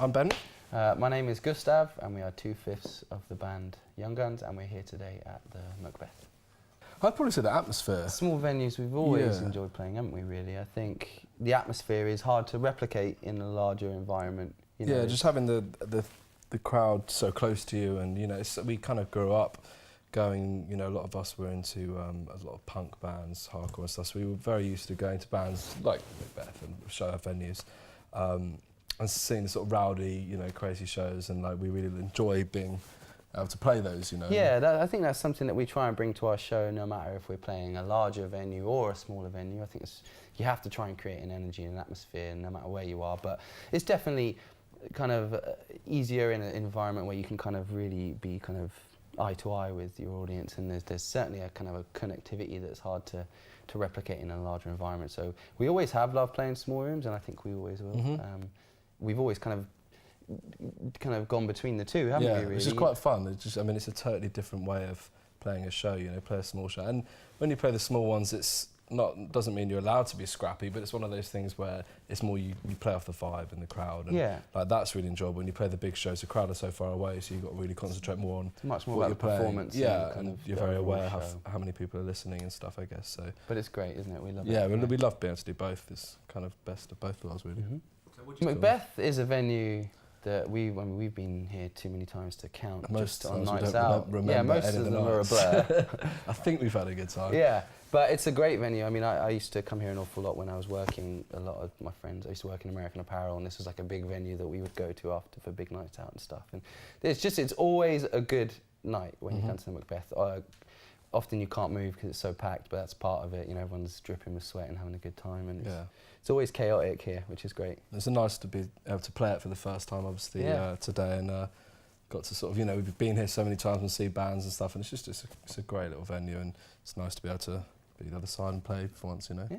I'm Ben. My name is Gustav, and we are 2/5 of the band Young Guns, and we're here today at the Macbeth. I'd probably say the atmosphere. Small venues we've always enjoyed playing, haven't we, really? I think the atmosphere is hard to replicate in a larger environment. You know? Yeah, just having the crowd so close to you, and, you know, we kind of grew up going, you know, a lot of us were into a lot of punk bands, hardcore and stuff, so we were very used to going to bands like Macbeth and show venues. And seeing the sort of rowdy, you know, crazy shows, and like we really enjoy being able to play those, you know. Yeah, I think that's something that we try and bring to our show, no matter if we're playing a larger venue or a smaller venue. I think you have to try and create an energy and an atmosphere, no matter where you are. But it's definitely kind of easier in an environment where you can kind of really be kind of eye to eye with your audience, and there's certainly a kind of a connectivity that's hard to replicate in a larger environment. So we always have loved playing small rooms, and I think we always will. We've always kind of gone between the two, haven't we, really? Which is quite fun. It's just, I mean, it's a totally different way of playing a show, you know, play a small show. And when you play the small ones, doesn't mean you're allowed to be scrappy, but it's one of those things where it's more you play off the vibe in the crowd, and like that's really enjoyable. When you play the big shows, the crowd are so far away, so you've got to really concentrate more on much more what about you're the performance. Yeah, and you're very aware how many people are listening and stuff, I guess. So, but it's great, isn't it? We love it. Yeah, we love being able to do both. It's kind of best of both worlds, really. Macbeth is a venue that we've been here too many times to count. Most just on times nights out. Yeah, most of them are a blur. I think we've had a good time. Yeah, but it's a great venue. I mean, I used to come here an awful lot when I was working. A lot of my friends, I used to work in American Apparel, and this was like a big venue that we would go to after for big nights out and stuff. And it's always a good night when you come to the Macbeth. Often you can't move because it's so packed, but that's part of it. You know, everyone's dripping with sweat and having a good time, and it's always chaotic here, which is great. It's nice to be able to play it for the first time, obviously, today, and got to sort of, you know, we've been here so many times and see bands and stuff, and it's a great little venue, and it's nice to be able to be the other side and play for once, you know. Yeah.